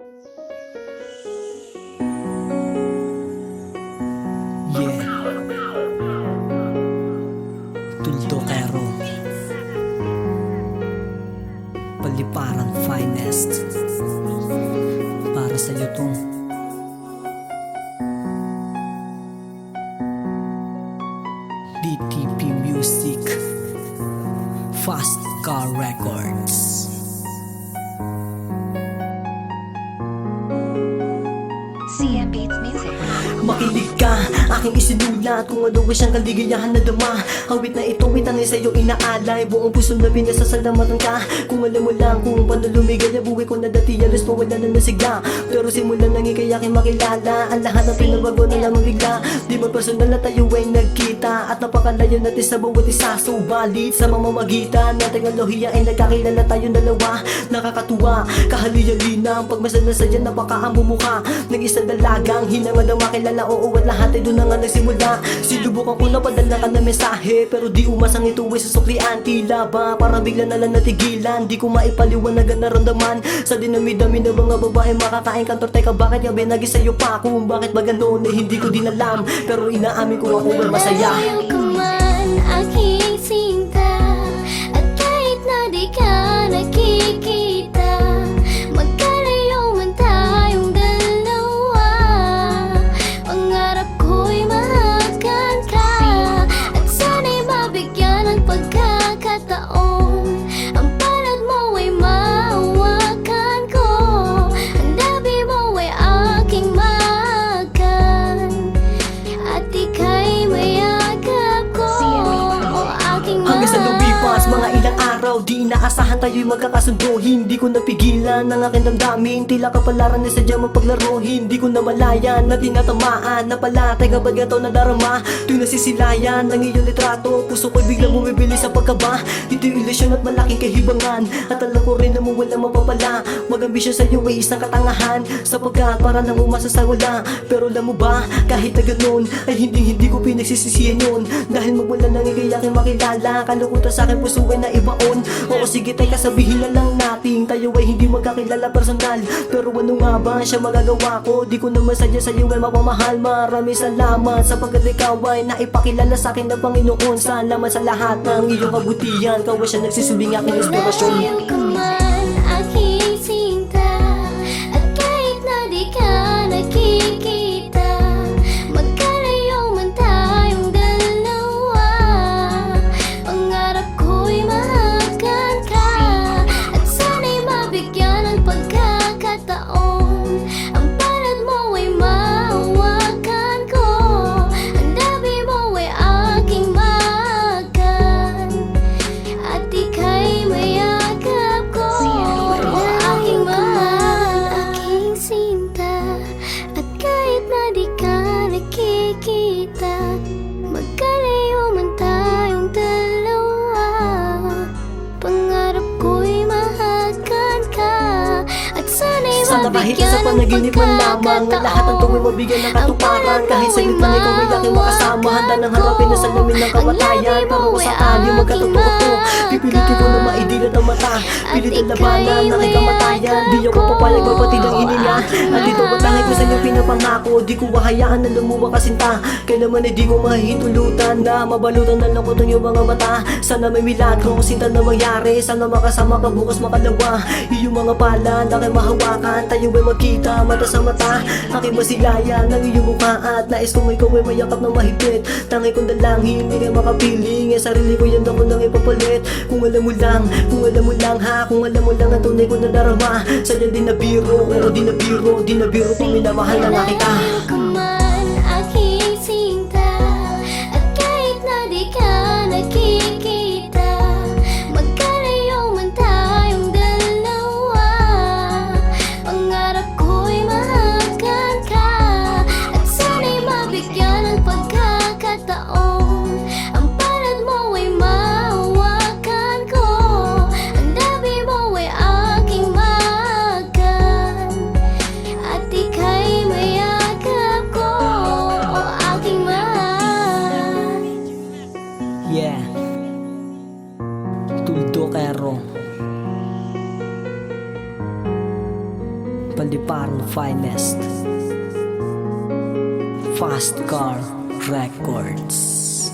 Yeah, Tuldo Kero, Paliparang Finest. Para sa'yo tong DTP Music, Fast Car Records. CM Beats Music. Makinig ka, aking isinulat kung ano ba siyang kaligayahan na dama. Awit na ito, itangay sa'yo inaalay. Buong puso na pinasasalamatan ka. Kung alam mo lang kung paano lumigaya, buhay ko na dati alas pa wala na nasigla. Pero simulan nang ikay aking makilala. Ang lahat ng pinabago na lamang bigla. Di man personal na tayo ay nagkita. At napakalayo natin sa bawat isa. Subalit sa mamamagitan ng teknolohiya ay nagkakilala tayo dalawa. Nakakatuwa, kahalihalina ang pagmasal na sadya, napakaambo mukha ng isang dalagang hinangad ang makilala. Oo, at lahat ay doon na nga nagsimula. Sinubukan ko na padala ka na mensahe, pero di umasang ito ay susuklian. Tila ba para bigla na lang natigilan. Di ko maipaliwanag ang naramdaman sa dinami-dami ng mga babae makakain kantor. Teka, bakit nga binagi sa'yo pa? Kung bakit ba ganoon eh hindi ko din alam. Pero inaamin ko ako ay masaya. Ayaw ko man aking sinta, at kahit na di ka nakikita, magkalayo man tayong dalawa. Pangarap ko'y mahagan ka, at sana'y mabigyan ng pagkakataon. Ang palad mo ay mahawakan ko, ang labi mo ay aking mahagan, at ika'y mayagap ko, o aking Hanggang sa lumipas mga ilang araw, di inaasahan tayo'y magkakasundo. Hindi ko napigilan ang aking damdamin. Tila kapalaran na sadya mapaglaro. Hindi ko namalayan na tinatamaan na pala. Teka, ba't gato na darama? Tuwing nasisilayan ng iyong litrato, puso ko'y biglang bumibili sa pagkaba. Ito'y ilusyon at malaking kahibangan, at alam ko rin na mo walang mapapala. Mag-ambisyon sa'yo ay isang katangahan, sapagkat para nang umasa sa wala. Pero alam mo ba, kahit na ganun ay hindi ko pinagsisisihan yun. Dahil magwala nang ikay aking makilala, kalukutan sa aking puso ay naibaon. Oo, sige tayo, kasabihin na lang natin tayo ay hindi magkakilala personal. Pero ano nga ba siya magagawa ko? Di ko naman sadya sa'yo ay mapamahal. Maraming salamat sapagkat ikaw ay naipakilala sa akin ng Panginoon. Salamat sa lahat ng iyong kabutihan. Kau ay siya nagsisilbing aking inspirasyon. Ayaw ko man aking sinta, at kahit na di ka nakikita, magkalayo man tayong dalawa. Pangarap ko'y mahagan ka, at sana'y mabigyan ng pagkakataon. Ang palad mo ay mahawakan ko, ang labi mo ay aking mahagan, at ika'y mayagap ko, o aking mahal, aking sinta. At kahit na di ka nakikita, magkalayo man tayong dalawa. Pangarap ko'y mahagan ka, at sana'y Sana kahit sa mabigyan ng panaginip man lamang, ang lahat ng tuwing mabigyan ng katuparan. Kahit sa gitna na ikaw ay aking makasama, handa nang harapin na salamin ng kamatayan. Pero kung sakali magkatotoo to, pipilitin ko na maidilat ang mata. Pilit ang labanan ng aking kamatayan. Di ako papayag mapatid ang hininga, at dito matangay ko sa iyong pinapangako. Di ko mahayaan na lumuwa kasinta. Kailanman ay di ko mahihintulutan na mabalutan na lang ko itong iyong mga mata. Sana may milagro, sinta na mangyari. Sana makasama ka bukas makalawa. Iyong mga pala na aking mahawakan, tayo ay magkita mata sa mata. Aking masilayan ng iyong mukha, at nais kong ikaw ay mayakap ng mahigpit. Tangay kong dalangin, hindi kayo makapiling. Ang sarili ko yan ako nang ipapalit. Kung alam mo lang, kung alam mo lang ha, kung alam mo lang ang tunay ko na darama. Sadya din na biro, pero di na biro kung minamahal na nga kita. Ayaw ko man aking sinta, at kahit na di ka nakikita, magkalayo man tayong dalawa. Pangarap ko'y mahagan ka, at sana'y mabigyan ng pagkakataon. Ang palad mo ay mahawakan ko, ang labi mo ay aking mahagan, at ika'y mayagap ko, o aking mahal. Yeah, Paliparan Finest, Fast Car Records.